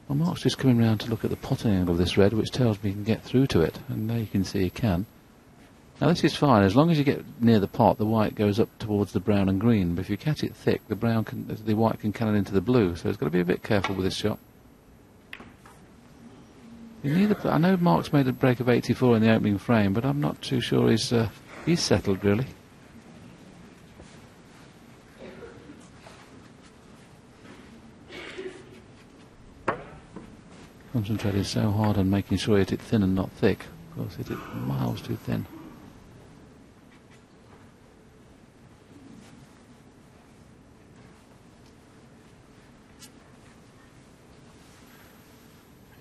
Well, Mark's just coming round to look at the potting angle of this red, which tells me he can get through to it, and there you can see he can. Now this is fine, as long as you get near the pot, the white goes up towards the brown and green, but if you catch it thick, the white can cannon into the blue, so it's got to be a bit careful with this shot. I know Mark's made a break of 84 in the opening frame, but I'm not too sure he's settled really. Concentrated so hard on making sure he hit it thin and not thick. Of course, hit it miles too thin.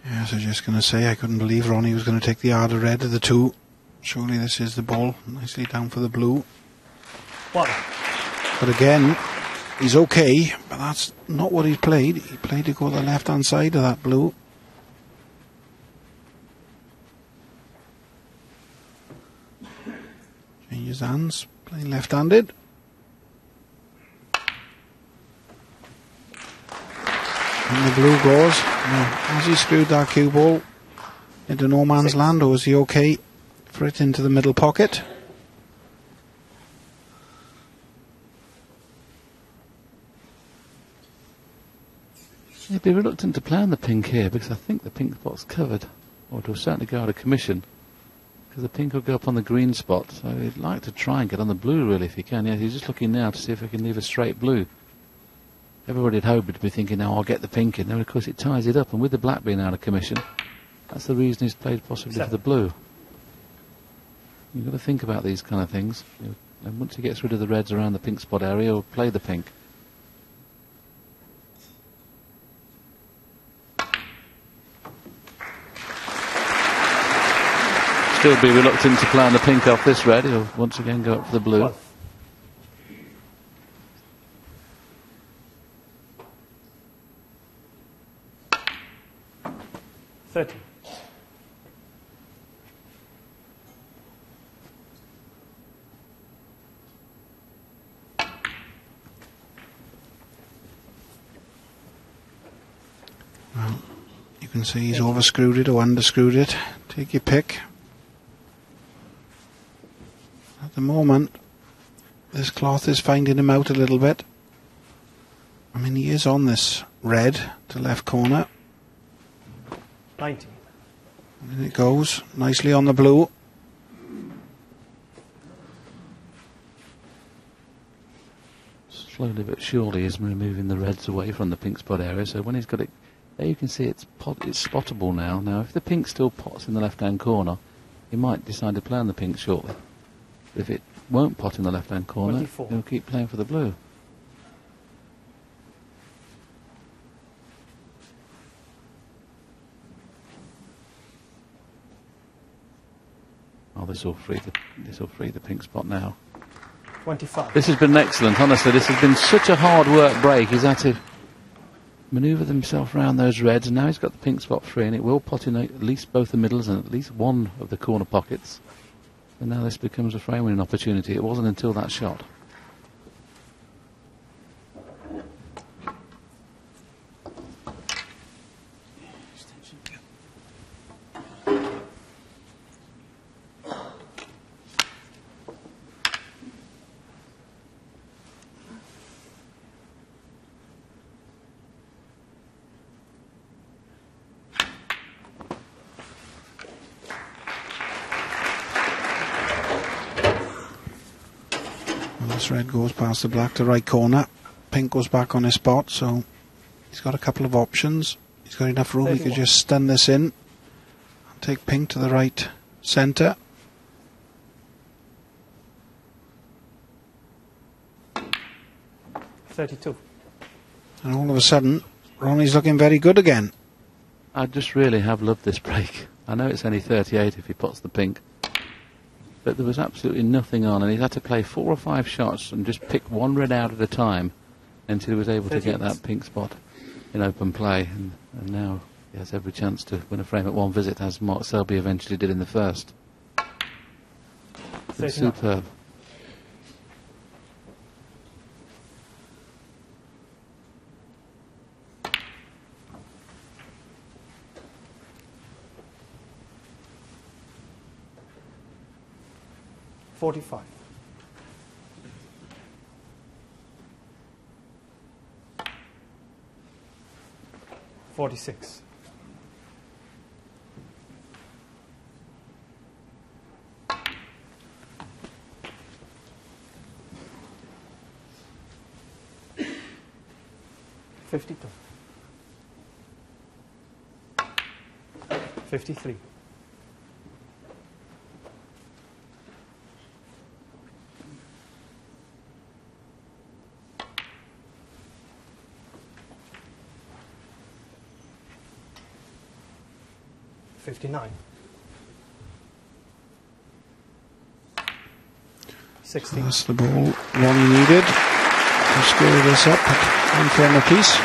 Yes, I was just going to say, I couldn't believe Ronnie was going to take the harder red of the two. Surely this is the ball. Nicely down for the blue. One. But again, he's okay, but that's not what he played. He played to go to the left-hand side of that blue. Changes hands, playing left-handed. And the blue goes. Now, has he screwed that cue ball into no man's land, or is he okay for it into the middle pocket? He'd be reluctant to play on the pink here because I think the pink spot's covered, or it will certainly go out of commission because the pink will go up on the green spot. So he'd like to try and get on the blue really if he can. Yeah, he's just looking now to see if he can leave a straight blue. Everybody had hoped to be thinking, now I'll get the pink in. Then of course it ties it up, and with the black being out of commission, that's the reason he's played possibly for the blue. You've got to think about these kind of things. And once he gets rid of the reds around the pink spot area, he'll play the pink. Still be reluctant to play on the pink off this red. He'll once again go up for the blue. One. 30. Well, you can see he's overscrewed it or underscrewed it. Take your pick. At the moment, this cloth is finding him out a little bit. I mean, he is on this red to left corner. 90. And it goes nicely on the blue. Slowly but surely he's removing the reds away from the pink spot area, so when he's got it, there you can see it's spottable now. Now if the pink still pots in the left hand corner, he might decide to play on the pink shortly. But if it won't pot in the left hand corner, 24. he'll keep playing for the blue. Oh, this will free the pink spot now. 25. This has been excellent, honestly. This has been such a hard work break. He's had to manoeuvre himself around those reds, and now he's got the pink spot free, and it will pot in at least both the middles and at least one of the corner pockets. And now this becomes a frame winning opportunity. It wasn't until that shot. This red goes past the black to right corner. Pink goes back on his spot, so he's got a couple of options. He's got enough room, 31. he could just stun this in and take pink to the right centre. $32. And all of a sudden, Ronnie's looking very good again. I just really have loved this break. I know it's only 38 if he pots the pink, but there was absolutely nothing on, and he had to play 4 or 5 shots and just pick one red out at a time until he was able to get that pink spot in open play. And now he has every chance to win a frame at one visit, as Mark Selby eventually did in the first. Superb. 45. $46. $52. 53. $59. 16. That's the ball Ronnie needed to square this up at one frame apiece.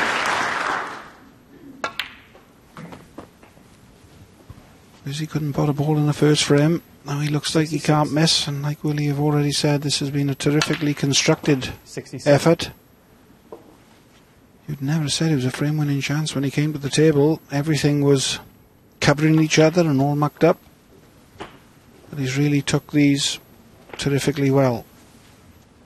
Because he couldn't put a ball in the first frame. Now he looks like he can't miss, and like Willie have already said, this has been a terrifically constructed 67. effort. You'd never have said it was a frame winning chance when he came to the table. Everything was covering each other and all mucked up. But he's really took these terrifically well.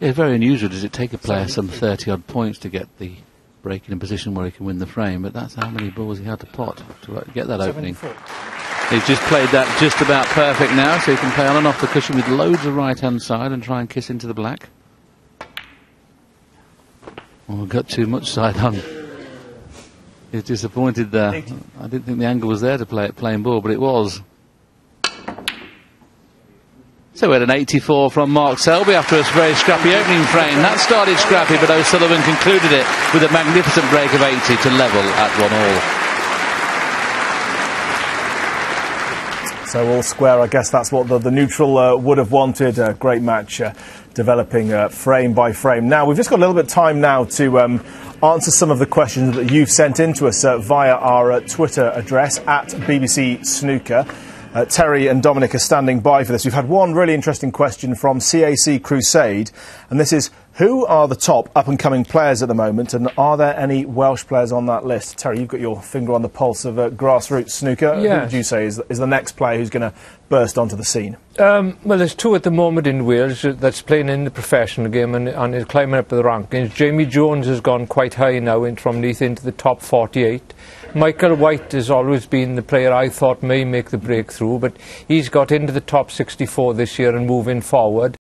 Yeah, very unusual. Does it take a player some 30 odd points to get the break in a position where he can win the frame? But that's how many balls he had to pot to get that opening. 74. He's just played that just about perfect now, so he can play on and off the cushion with loads of right hand side and try and kiss into the black. Oh, got too much side on. He's disappointed there. 80. I didn't think the angle was there to play it plain ball, but it was. So we had an 84 from Mark Selby after a very scrappy opening frame. That started scrappy, but O'Sullivan concluded it with a magnificent break of 80 to level at 1-all. So all square, I guess that's what the neutral would have wanted. A great match developing frame by frame. Now, we've just got a little bit of time now to answer some of the questions that you've sent in to us via our Twitter address at BBC Snooker. Terry and Dominic are standing by for this. We've had one really interesting question from CAC Crusade, and this is, who are the top up-and-coming players at the moment, and are there any Welsh players on that list? Terry, you've got your finger on the pulse of grassroots snooker. Yes. Who would you say is the next player who's going to burst onto the scene? Well, there's two at the moment in Wales that's playing in the professional game and is climbing up the rankings. Jamie Jones has gone quite high now from Neath into the top 48. Michael White has always been the player I thought may make the breakthrough, but he's got into the top 64 this year and moving forward.